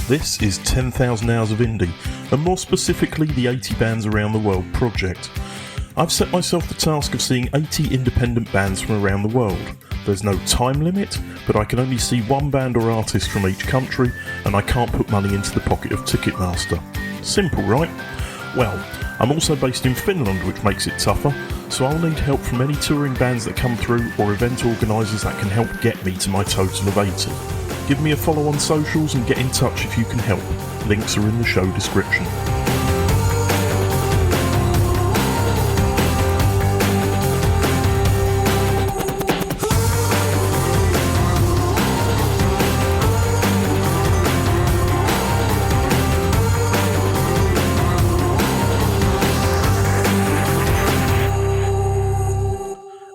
This is 10,000 Hours of Indie, and more specifically the 80 Bands Around the World project. I've set myself the task of seeing 80 independent bands from around the world. There's no time limit, but I can only see one band or artist from each country, and I can't put money into the pocket of Ticketmaster. Simple, right? Well, I'm also based in Finland, which makes it tougher, so I'll need help from any touring bands that come through or event organisers that can help get me to my total of 80. Give me a follow on socials and get in touch if you can help. Links are in the show description.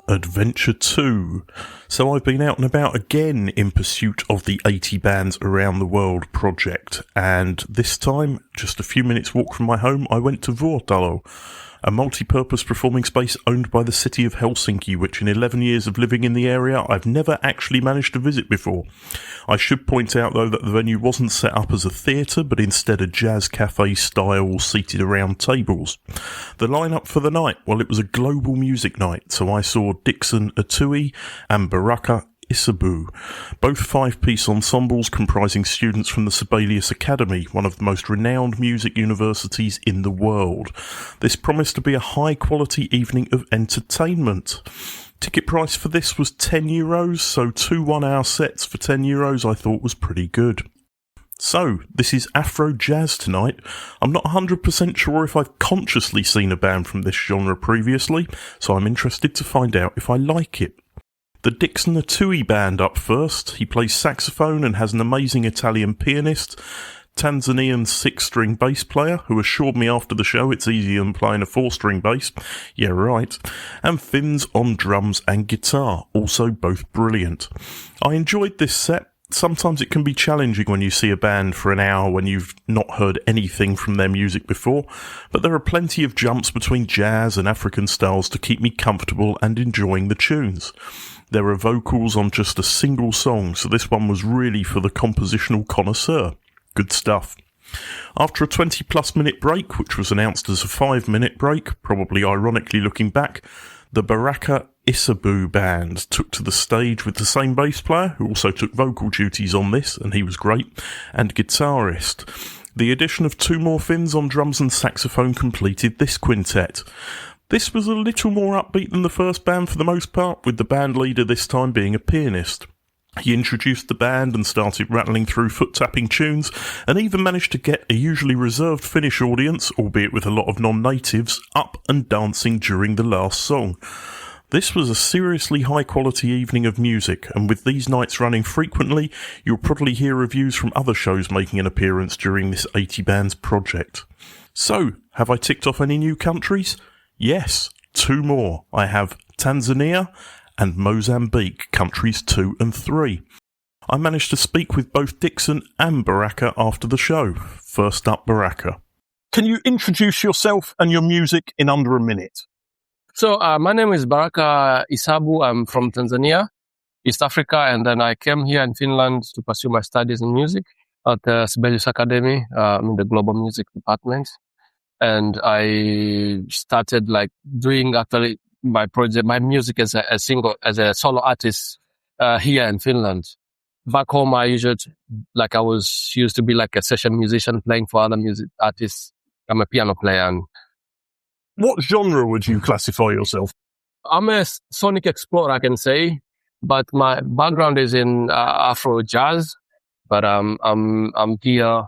Adventure 2. So I've been out and about again in pursuit of the 80 Bands Around the World project, and this time, just a few minutes walk from my home, I went to Vuotalo, a multi-purpose performing space owned by the city of Helsinki, which in 11 years of living in the area I've never actually managed to visit before. I should point out though that the venue wasn't set up as a theatre, but instead a jazz cafe style seated around tables. The lineup for the night, well, it was a global music night, so I saw Dickson, Uthui and Baraka, Issabu, both five-piece ensembles comprising students from the Sibelius Academy, one of the most renowned music universities in the world. This promised to be a high-quality evening of entertainment. Ticket price for this was €10, so 2 one-hour sets for €10 I thought was pretty good. So, this is Afro Jazz tonight. I'm not 100% sure if I've consciously seen a band from this genre previously, so I'm interested to find out if I like it. The Dickson Uthui band up first. He plays saxophone and has an amazing Italian pianist, Tanzanian 6-string bass player, who assured me after the show it's easier than playing a 4-string bass. Yeah, right. And Finns on drums and guitar, also both brilliant. I enjoyed this set. Sometimes it can be challenging when you see a band for an hour when you've not heard anything from their music before, but there are plenty of jumps between jazz and African styles to keep me comfortable and enjoying the tunes. There are vocals on just a single song, so this one was really for the compositional connoisseur. Good stuff. After a 20-plus minute break, which was announced as a 5-minute break, probably ironically looking back, the Baraka Issabu band took to the stage with the same bass player, who also took vocal duties on this, and he was great, and guitarist. The addition of 2 more Finns on drums and saxophone completed this quintet. This was a little more upbeat than the first band for the most part, with the band leader this time being a pianist. He introduced the band and started rattling through foot-tapping tunes, and even managed to get a usually reserved Finnish audience, albeit with a lot of non-natives, up and dancing during the last song. This was a seriously high-quality evening of music, and with these nights running frequently, you'll probably hear reviews from other shows making an appearance during this 80 Bands project. So, have I ticked off any new countries? Yes, 2 more. I have Tanzania and Mozambique, countries 2 and 3. I managed to speak with both Dickson and Baraka after the show. First up, Baraka. Can you introduce yourself and your music in under a minute? So, my name is Baraka Issabu. I'm from Tanzania, East Africa, and then I came here in Finland to pursue my studies in music at the Sibelius Academy, in the global music department. And I started doing actually my project, my music as a solo artist, here in Finland. Back home, I used to be like a session musician playing for other music artists. I'm a piano player. And what genre would you classify yourself? I'm a sonic explorer, I can say, but my background is in Afro jazz. But I'm here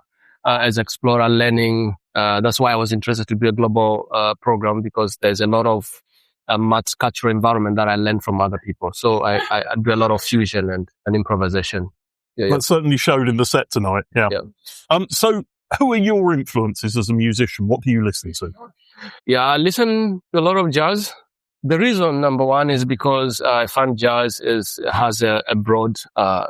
as explorer learning. That's why I was interested to do a global program, because there's a lot of multicultural environment that I learn from other people. So I do a lot of fusion and improvisation. That certainly showed in the set tonight. Yeah. So who are your influences as a musician? What do you listen to? Yeah, I listen to a lot of jazz. The reason, number one, is because I find jazz has a broad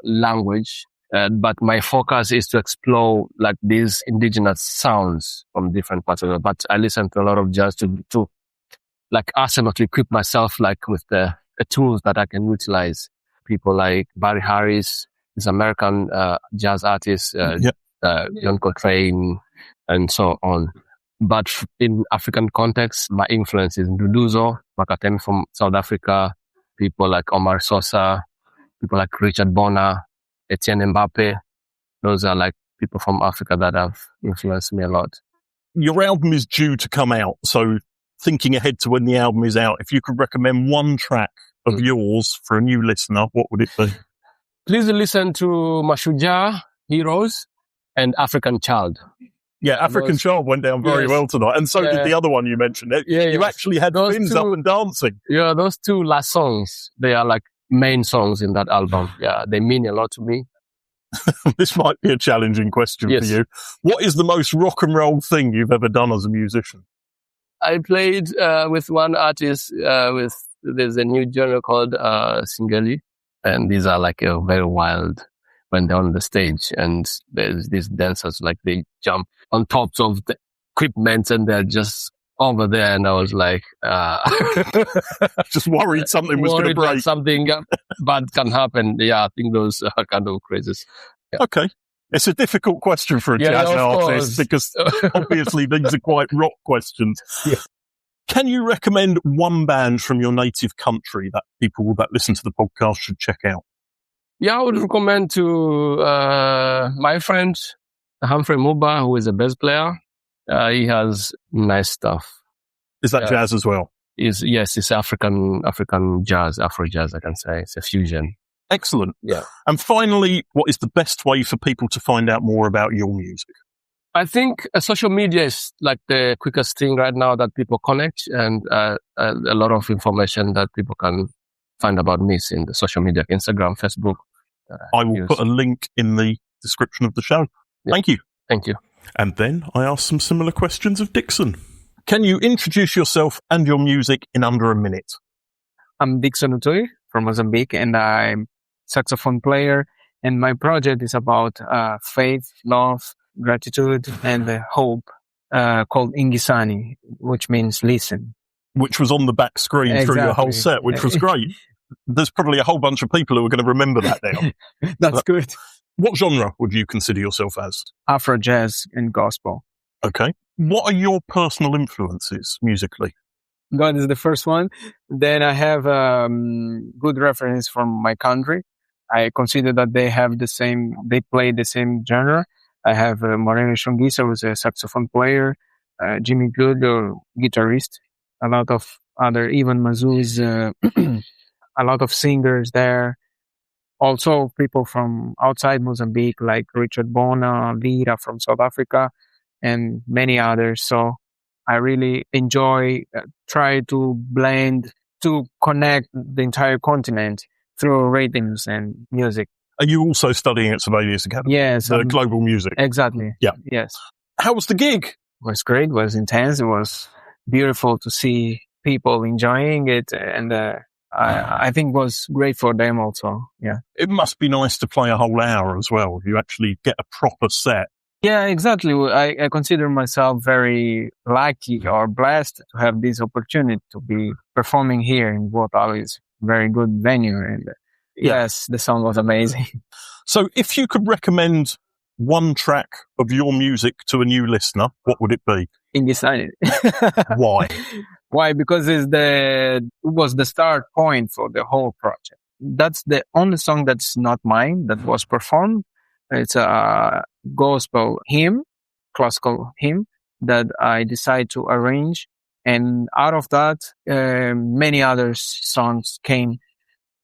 language. But my focus is to explore these indigenous sounds from different parts of the world. But I listen to a lot of jazz to arsenal to equip myself with the tools that I can utilize. People like Barry Harris, this American jazz artist, John Coltrane, and so on. But in African context, my influence is Duduzo, Makatemi from South Africa, people like Omar Sosa, people like Richard Bona, Etienne Mbappe. Those are like people from Africa that have influenced me a lot. Your album is due to come out, so thinking ahead to when the album is out, if you could recommend one track of yours for a new listener, what would it be? Please listen to Mashujaa, Heroes, and African Child. Yeah, African Child went down very well tonight, and so did the other one you mentioned. You actually had Fins up and dancing. Yeah, those two last songs, they are like main songs in that album. Yeah, they mean a lot to me. This might be a challenging question for you. What is the most rock and roll thing you've ever done as a musician? I played with one artist there's a new genre called Singeli, and these are like very wild when they're on the stage, and there's these dancers, like they jump on tops of the equipment and they're just over there, and I was like just worried something was going to break. Something bad can happen. Yeah, I think those are kind of crazy. Yeah. Okay. It's a difficult question for a jazz artist because obviously these are quite rock questions. Yeah. Can you recommend one band from your native country that people that listen to the podcast should check out? Yeah, I would recommend to my friend Humphrey Muba, who is a bass player. He has nice stuff. Is that jazz as well? Yes, it's African jazz, Afro jazz, I can say. It's a fusion. Excellent. Yeah. And finally, what is the best way for people to find out more about your music? I think social media is like the quickest thing right now that people connect, and a lot of information that people can find about me in the social media, Instagram, Facebook. I will put a link in the description of the show. Yeah. Thank you. Thank you. And then I asked some similar questions of Dickson. Can you introduce yourself and your music in under a minute? I'm Dickson Uthui from Mozambique, and I'm saxophone player. And my project is about faith, love, gratitude, and hope, called Ingisani, which means listen. Which was on the back screen through your whole set, which was great. There's probably a whole bunch of people who are going to remember that now. That's good. What genre would you consider yourself as? Afro jazz and gospel. Okay. What are your personal influences musically? God is the first one. Then I have good reference from my country. I consider that they play the same genre. I have Moreno Shongisa, who's a saxophone player, Jimmy Good, guitarist, a lot of other, even Mazuz, a lot of singers there. Also people from outside Mozambique, like Richard Bona, Lira from South Africa, and many others. So I really enjoy, try to blend, to connect the entire continent through rhythms and music. Are you also studying at Sibelius Academy? Yes. Global music. Exactly. Yeah. Yes. How was the gig? It was great. It was intense. It was beautiful to see people enjoying it. And I think it was great for them also. Yeah. It must be nice to play a whole hour as well. You actually get a proper set. Yeah, exactly. I consider myself very lucky or blessed to have this opportunity to be performing here in Botal. Is very good venue. And yes, the sound was amazing. So if you could recommend one track of your music to a new listener, what would it be? Indecided. Why? Why? Because it was the start point for the whole project. That's the only song that's not mine that was performed. It's a gospel hymn, classical hymn that I decided to arrange. And out of that, many other songs came.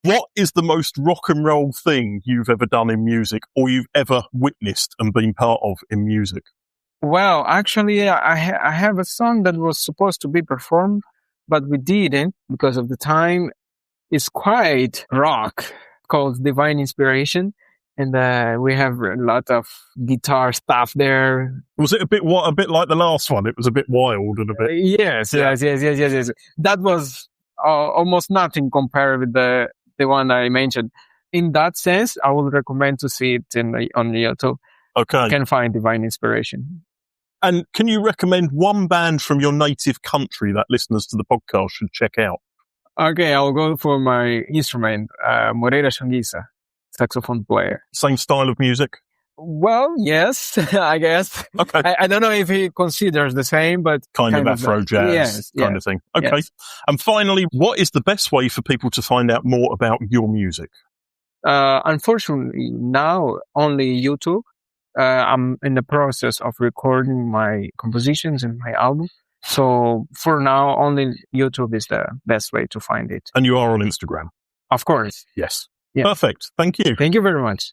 What is the most rock and roll thing you've ever done in music or you've ever witnessed and been part of in music? Well, actually, I have a song that was supposed to be performed, but we didn't because of the time. It's quite rock, called Divine Inspiration. And we have a lot of guitar stuff there. Was it a bit like the last one? It was a bit wild and a bit... Yes. That was almost nothing compared with the one I mentioned. In that sense, I would recommend to see it on YouTube. Okay. You can find Divine Inspiration. And can you recommend one band from your native country that listeners to the podcast should check out? Okay, I'll go for my instrument, Moreno Shongisa, saxophone player. Same style of music? Well, yes, I guess. Okay. I don't know if he considers the same, but Kind of Afro jazz kind of thing. Okay. Yes. And finally, what is the best way for people to find out more about your music? Unfortunately, now only YouTube. I'm in the process of recording my compositions and my album. So for now, only YouTube is the best way to find it. And you are on Instagram? Of course. Yes. Yeah. Perfect. Thank you. Thank you very much.